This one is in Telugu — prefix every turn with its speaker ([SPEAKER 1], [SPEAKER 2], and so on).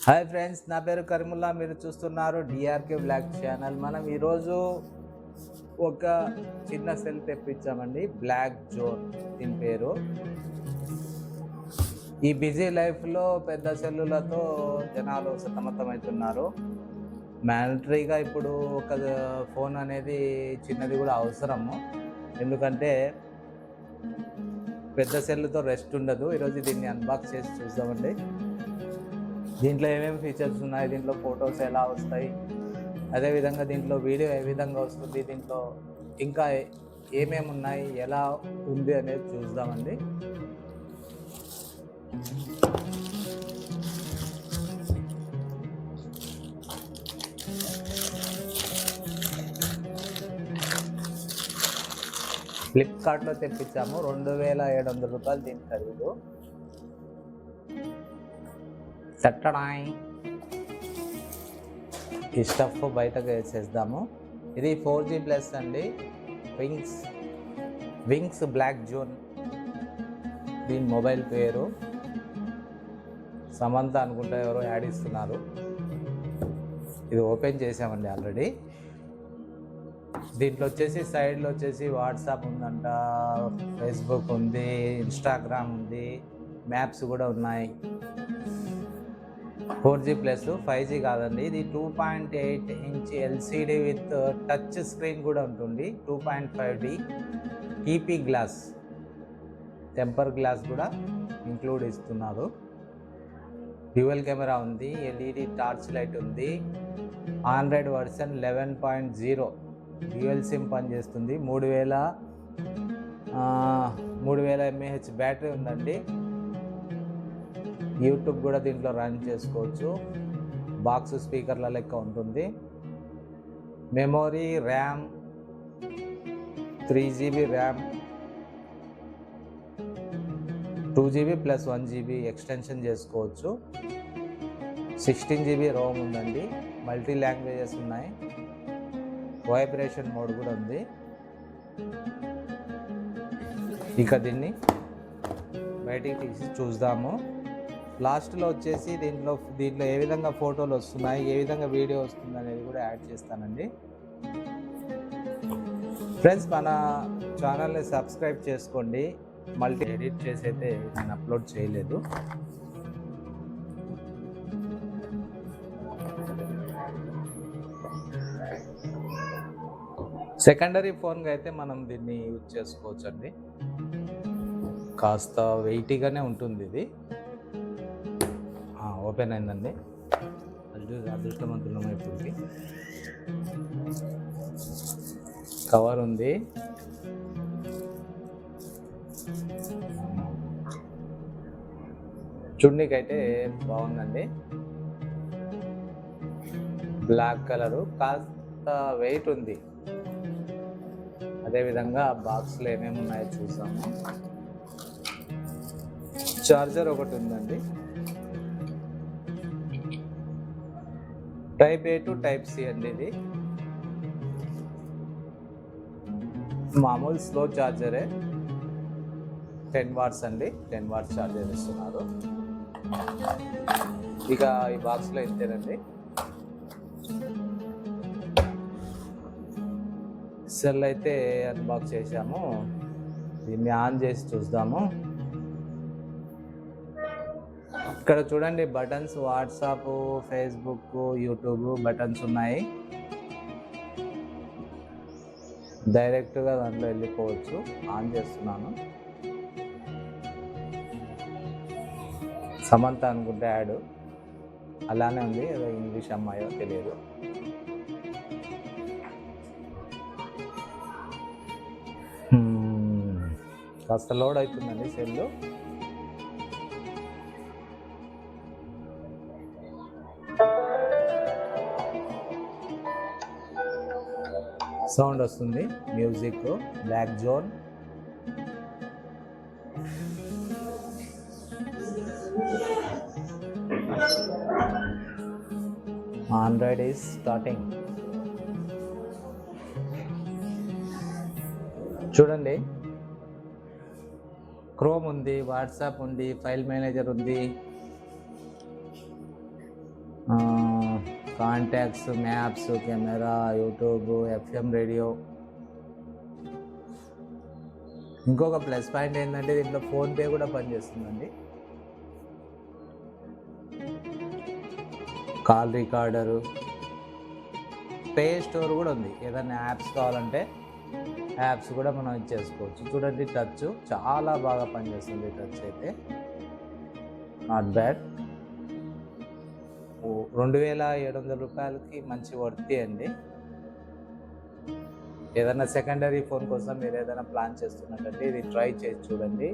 [SPEAKER 1] హాయ్ ఫ్రెండ్స్, నా పేరు కరీముల్లా. మీరు చూస్తున్నారు డిఆర్కే బ్లాగ్ ఛానల్. మనం ఈరోజు ఒక చిన్న సెల్ తెప్పించామండి, బ్లాక్ జోన్ దీని పేరు. ఈ బిజీ లైఫ్లో పెద్ద సెల్లులతో జనాలు సతమతమవుతున్నారు. మ్యాండటరీగా ఇప్పుడు ఒక ఫోన్ అనేది చిన్నది కూడా అవసరము, ఎందుకంటే పెద్ద సెల్లుతో రెస్ట్ ఉండదు. ఈరోజు దీన్ని అన్బాక్స్ చేసి చూద్దామండి. దీంట్లో ఏమేమి ఫీచర్స్ ఉన్నాయి, దీంట్లో ఫొటోస్ ఎలా వస్తాయి, అదేవిధంగా దీంట్లో వీడియో ఏ విధంగా వస్తుంది, దీంట్లో ఇంకా ఏమేమి ఉన్నాయి, ఎలా ఉంది అనేది చూద్దామండి. ఫ్లిప్కార్ట్లో తెప్పించాము, 2700 రూపాయలు దీని ఖరీదు. చట్టడాయి ఈ స్టఫ్ బయటకు వేసేద్దాము. ఇది 4G ప్లస్ అండి, వింగ్స్ బ్లాక్ జోన్ దీని మొబైల్ పేరు. సమంత అనుకుంటా ఎవరో యాడ్ ఇస్తున్నారు. ఇది ఓపెన్ చేసామండి ఆల్రెడీ. దీంట్లో వచ్చేసి సైడ్లో వచ్చేసి వాట్సాప్ ఉందంట, ఫేస్బుక్ ఉంది, ఇన్స్టాగ్రామ్ ఉంది, మ్యాప్స్ కూడా ఉన్నాయి. 4G ప్లస్, 5G కాదండి. ఇది 2.8 inch LCD with touch screen కూడా ఉంటుంది. 2.5D TP glass, temper glass కూడా ఇంక్లూడ్ ఇస్తున్నారు. డ్యూయల్ కెమెరా ఉంది, ఎల్ఈడి టార్చ్ లైట్ ఉంది. ఆండ్రాయిడ్ వర్షన్ 11.0 డ్యూయల్ సిమ్ పనిచేస్తుంది. 3000 mAh బ్యాటరీ ఉందండి. యూట్యూబ్ కూడా దీంట్లో రన్ చేసుకోవచ్చు. బాక్స్ స్పీకర్ల లెక్క ఉంటుంది. Memory, RAM 3GB RAM, 2GB plus 1GB extension చేసుకోవచ్చు. 16GB రోమ్ ఉందండి. మల్టీ లాంగ్వేజెస్ ఉన్నాయి. వైబ్రేషన్ మోడ్ కూడా ఉంది. ఇక దీన్ని బయటికి తీసి చూద్దాము. లాస్ట్లో వచ్చేసి దీంట్లో ఏ విధంగా ఫోటోలు వస్తున్నాయి, ఏ విధంగా వీడియో వస్తుంది అనేది కూడా యాడ్ చేస్తానండి. ఫ్రెండ్స్, మన ఛానల్ని సబ్స్క్రైబ్ చేసుకోండి. మల్టీ ఎడిట్ చేసి అయితే నేను అప్లోడ్ చేయలేదు. సెకండరీ ఫోన్గా అయితే మనం దీన్ని యూజ్ చేసుకోవచ్చు అండి. కాస్త వెయిటీగానే ఉంటుంది ఇది. ఓపెన్ అయిందండి. అదృష్టవంతులము. ఇప్పటికి కవర్ ఉంది. చూడనీకైతే బాగుందండి. బ్లాక్ కలరు, కాస్త వెయిట్ ఉంది. అదేవిధంగా బాక్స్లో ఏమేమి ఉన్నాయో చూసాము. చార్జర్ ఒకటి ఉందండి. Type A to type C అండి. ఇది మామూలు స్లో చార్జరే, 10 వాట్స్ అండి. 10 వాట్స్ చార్జర్ ఇస్తున్నారు. ఇక ఈ బాక్స్లో ఇంతేనండి. సెల్ అయితే అన్బాక్స్ చేసాము. దీన్ని ఆన్ చేసి చూద్దాము. ఇక్కడ చూడండి, buttons, WhatsApp, Facebook, YouTube buttons ఉన్నాయి. డైరెక్ట్గా దాంట్లో వెళ్ళిపోవచ్చు. ఆన్ చేస్తున్నాను. సమంత అనుకుంటే యాడ్ అలానే ఉంది, ఏదో ఇంగ్లీష్ అమ్మాయో తెలియదు. కాస్త లోడ్ అవుతుందండి సెల్లు. సౌండ్ వస్తుంది, music, black zone. Android is starting. చూడండి, క్రోమ్ ఉంది, వాట్సాప్ ఉంది, ఫైల్ మేనేజర్ ఉంది, contacts, maps, camera, YouTube, FM radio. ఇంకొక ప్లస్ పాయింట్ ఏంటంటే దీంట్లో ఫోన్పే కూడా పనిచేస్తుందండి. కాల్ రికార్డరు, పే స్టోర్ కూడా ఉంది. ఏదైనా యాప్స్ కావాలంటే యాప్స్ కూడా మనం ఇచ్చేసుకోవచ్చు. చూడండి, టచ్ చాలా బాగా పనిచేస్తుంది. టచ్ అయితే నాట్ బ్యాడ్. 2700 రూపాయలకి మంచి వర్తి అండి. ఏదైనా సెకండరీ ఫోన్ కోసం మీరు ఏదైనా ప్లాన్ చేస్తున్నట్టయితే ఇది ట్రై చేసి చూడండి.